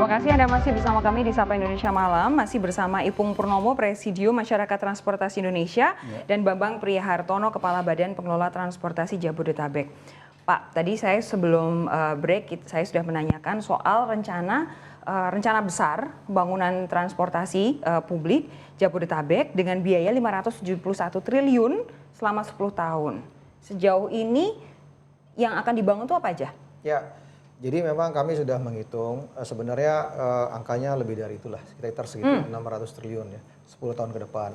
Terima kasih Anda masih bersama kami di Sapa Indonesia Malam, masih bersama Ipung Purnomo, Presidium Masyarakat Transportasi Indonesia, dan Bambang Priyahartono, Kepala Badan Pengelola Transportasi Jabodetabek. Pak, tadi saya sebelum break, saya sudah menanyakan soal rencana besar pembangunan transportasi publik Jabodetabek dengan biaya 571 triliun selama 10 tahun. Sejauh ini yang akan dibangun itu apa aja? Ya, jadi memang kami sudah menghitung sebenarnya angkanya lebih dari itulah, sekitar 600 triliun ya, 10 tahun ke depan.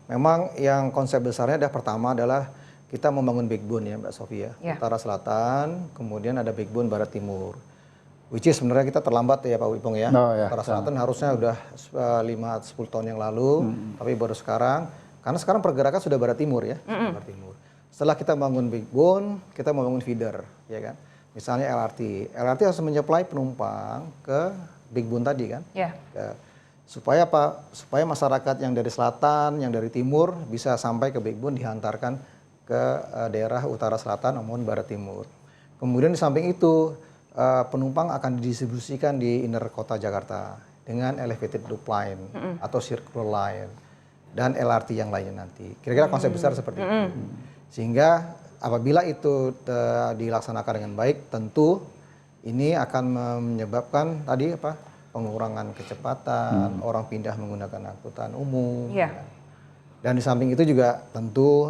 Memang yang konsep besarnya pertama adalah kita membangun backbone ya Mbak Sofia, utara selatan, kemudian ada backbone barat timur. Which is sebenarnya kita terlambat ya Pak Wipong ya. Utara selatan harusnya udah 5-10 tahun yang lalu, tapi baru sekarang, karena sekarang pergerakan sudah barat timur ya, barat timur. Setelah kita bangun backbone, kita membangun feeder, ya kan. Misalnya LRT harus menyuplai penumpang ke backbone tadi kan. Supaya apa? Supaya masyarakat yang dari selatan, yang dari timur bisa sampai ke backbone, dihantarkan ke daerah utara selatan maupun barat timur. Kemudian di samping itu penumpang akan didistribusikan di inner kota Jakarta dengan elevated loop line atau circular line dan LRT yang lainnya nanti. Kira-kira konsep besar seperti itu. Sehingga apabila itu dilaksanakan dengan baik, tentu ini akan menyebabkan tadi pengurangan kecepatan, orang pindah menggunakan angkutan umum. Dan di samping itu juga tentu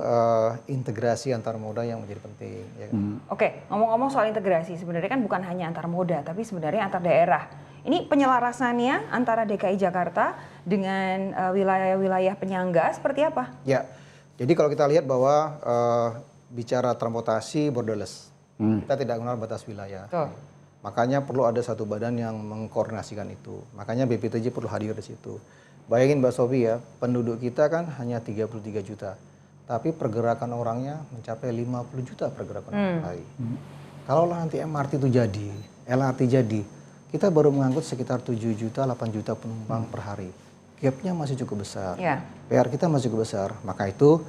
integrasi antar moda yang menjadi penting. Ya kan? Oke, ngomong-ngomong soal integrasi, sebenarnya kan bukan hanya antar moda, tapi sebenarnya antar daerah. Ini penyelarasannya antara DKI Jakarta dengan wilayah-wilayah penyangga seperti apa? Ya, jadi kalau kita lihat bahwa bicara transportasi borderless, kita tidak mengenal batas wilayah. Makanya perlu ada satu badan yang mengkoordinasikan itu. Makanya BPTJ perlu hadir di situ. Bayangin Mbak Sofi ya, penduduk kita kan hanya 33 juta. Tapi pergerakan orangnya mencapai 50 juta pergerakan per hari. Kalau nanti MRT itu jadi, LRT jadi, kita baru mengangkut sekitar 7 juta, 8 juta penumpang per hari. Gapnya masih cukup besar. PR kita masih cukup besar. Maka itu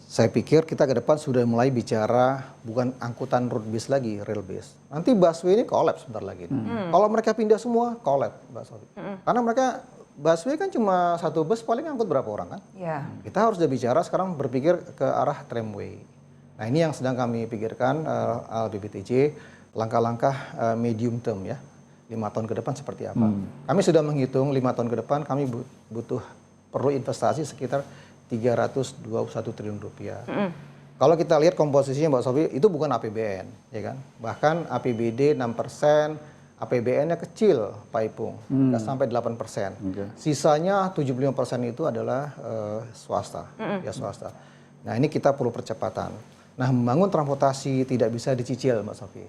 saya pikir kita ke depan sudah mulai bicara bukan angkutan road base lagi, rail base. Nanti busway ini collapse sebentar lagi. Kalau mereka pindah semua, collapse Mbak Sofi. Karena mereka busway kan cuma satu bus paling angkut berapa orang kan? Kita harus udah bicara sekarang berpikir ke arah tramway. Nah ini yang sedang kami pikirkan BPTJ, langkah-langkah medium term ya. 5 tahun ke depan seperti apa. Kami sudah menghitung 5 tahun ke depan kami perlu investasi sekitar 321 triliun rupiah. Kalau kita lihat komposisinya Mbak Sofi, itu bukan APBN, ya kan? Bahkan APBD 6%, APBN-nya kecil, Pak Ipung, nggak sampai 8%. Sisanya 75% itu adalah swasta, ya swasta. Nah ini kita perlu percepatan. Nah membangun transportasi tidak bisa dicicil Mbak Sofi,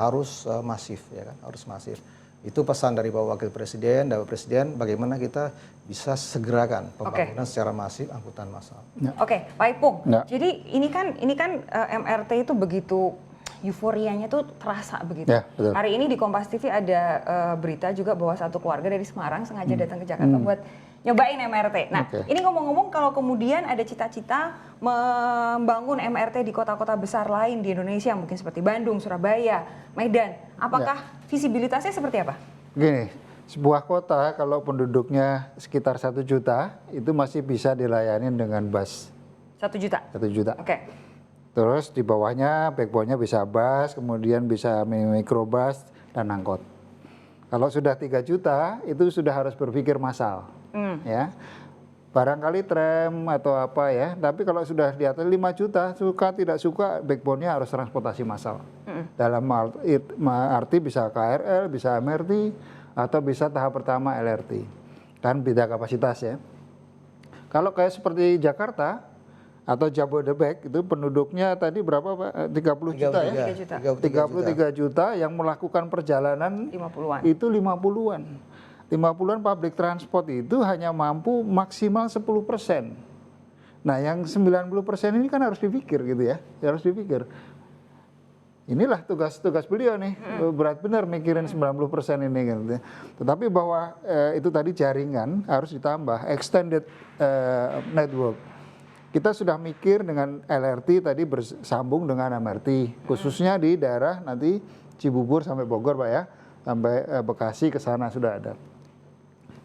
harus masif, ya kan? Harus masif. Itu pesan dari Bapak Wakil Presiden, Bapak Presiden, bagaimana kita bisa segerakan pembangunan secara masif angkutan massal. Oke, Pak Ipung. Jadi ini kan MRT itu begitu euforianya tuh terasa begitu. Hari ini di Kompas TV ada berita juga bahwa satu keluarga dari Semarang sengaja datang ke Jakarta buat nyobain MRT. Nah, ini ngomong-ngomong kalau kemudian ada cita-cita membangun MRT di kota-kota besar lain di Indonesia, mungkin seperti Bandung, Surabaya, Medan, apakah visibilitasnya seperti apa? Gini, sebuah kota kalau penduduknya sekitar 1 juta, itu masih bisa dilayani dengan bus. 1 juta? 1 juta. Oke. Terus di bawahnya, backbone-nya bisa bus, kemudian bisa mikrobus dan angkot. Kalau sudah 3 juta, itu sudah harus berpikir massal. Ya, barangkali tram atau apa ya, tapi kalau sudah di atas 5 juta, suka tidak suka backbone-nya harus transportasi massal. Dalam arti bisa KRL, bisa MRT, atau bisa tahap pertama LRT. Kan beda kapasitas ya. Kalau kayak seperti Jakarta atau Jabodetabek itu penduduknya tadi berapa Pak? 30 juta ya? 33 juta yang melakukan perjalanan 50-an. Itu 50-an. 50-an public transport itu hanya mampu maksimal 10%. Nah yang 90% ini kan harus dipikir gitu ya, harus dipikir. Inilah tugas beliau nih, berat benar mikirin 90% ini gitu. Tetapi bahwa itu tadi jaringan harus ditambah, extended network. Kita sudah mikir dengan LRT tadi bersambung dengan MRT, khususnya di daerah nanti Cibubur sampai Bogor Pak ya. sampai Bekasi ke sana sudah ada.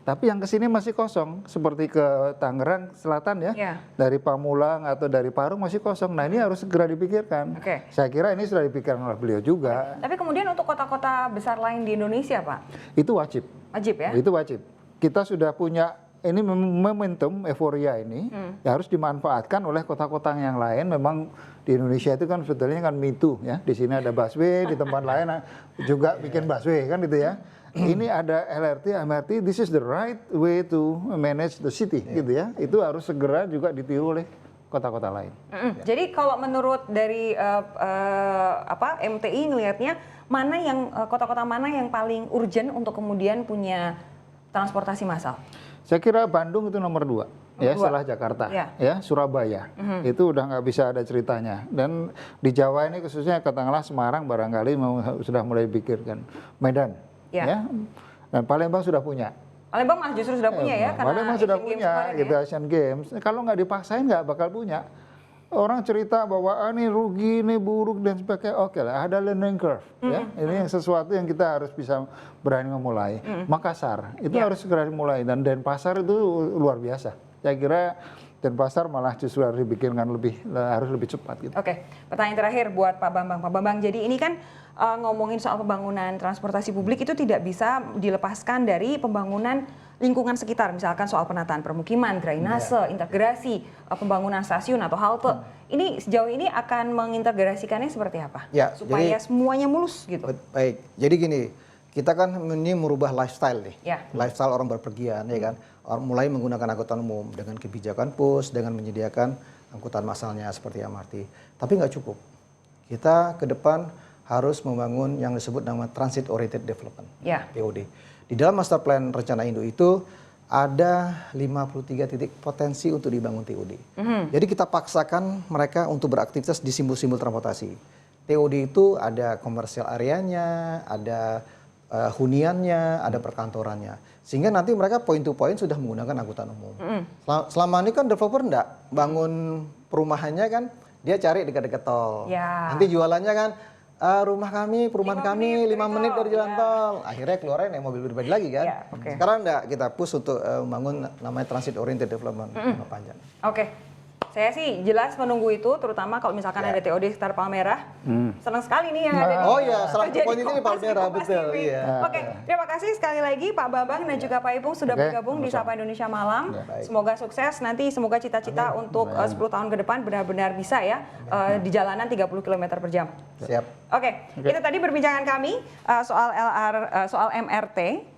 Tapi yang ke sini masih kosong, seperti ke Tangerang Selatan ya, dari Pamulang atau dari Parung masih kosong. Nah ini harus segera dipikirkan. Saya kira ini sudah dipikirkan oleh beliau juga. Tapi kemudian untuk kota-kota besar lain di Indonesia, Pak? Itu wajib. Wajib ya? Itu wajib. Kita sudah punya ini momentum euforia ini ya harus dimanfaatkan oleh kota-kota yang lain. Memang di Indonesia itu kan sebetulnya kan Me Too ya. Di sini ada busway, di tempat lain juga bikin busway kan gitu ya. Ini ada LRT, MRT, this is the right way to manage the city gitu ya. Itu harus segera juga ditiru oleh kota-kota lain. Jadi kalau menurut dari MTI ngelihatnya mana yang kota-kota mana yang paling urgent untuk kemudian punya transportasi massal? Saya kira Bandung itu nomor 2 ya setelah Jakarta ya Surabaya itu udah nggak bisa ada ceritanya. Dan di Jawa ini khususnya katakanlah Semarang barangkali sudah mulai pikirkan. Medan ya dan Palembang sudah punya. Palembang malah justru sudah punya ya, karena Palembang sudah punya gitu Asian Games. Kalau nggak dipaksain nggak bakal punya. Orang cerita bahwa ini rugi, ini buruk dan sebagainya. Oke lah, ada learning curve ya. Ini sesuatu yang kita harus bisa berani memulai. Makassar itu harus segera dimulai dan Denpasar itu luar biasa. Saya kira Denpasar malah justru harus dibikinkan harus lebih cepat gitu. Oke, pertanyaan terakhir buat Pak Bambang. Pak Bambang, jadi ini kan ngomongin soal pembangunan transportasi publik itu tidak bisa dilepaskan dari pembangunan lingkungan sekitar, misalkan soal penataan permukiman, drainase, integrasi, pembangunan stasiun atau halte. Ini sejauh ini akan mengintegrasikannya seperti apa? Ya, supaya semuanya mulus gitu. Baik, jadi gini, kita kan ini merubah lifestyle nih, lifestyle orang berpergian ya kan, mulai menggunakan angkutan umum dengan kebijakan PUS, dengan menyediakan angkutan massalnya seperti MRT. Tapi nggak cukup, kita ke depan harus membangun yang disebut nama Transit Oriented Development, TOD. Di dalam Master Plan Rencana Induk itu ada 53 titik potensi untuk dibangun TOD. Jadi kita paksakan mereka untuk beraktivitas di simbol-simbol transportasi. TOD itu ada komersial areanya, ada huniannya, ada perkantorannya. Sehingga nanti mereka point to point sudah menggunakan angkutan umum. Selama ini kan developer enggak bangun perumahannya kan, dia cari dekat-dekat tol. Nanti jualannya kan, rumah kami, perumahan kami 5 menit dari jalan tol. Akhirnya keluarin yang mobil pribadi lagi kan. Sekarang enggak, kita push untuk membangun namanya Transit Oriented Development jangka panjang. Saya sih jelas menunggu itu, terutama kalau misalkan ada TOD sekitar Palmerah. Senang sekali nih yang ada di Oh iya, salah satu poin ini Palmerah, betul. Oke, terima kasih sekali lagi Pak Bambang dan juga Pak Ipung sudah bergabung di Sapa Indonesia Malam. Semoga sukses, nanti semoga cita-cita untuk 10 tahun ke depan benar-benar bisa ya di jalanan 30 km per jam. Siap. Oke, itu tadi perbincangan kami soal MRT.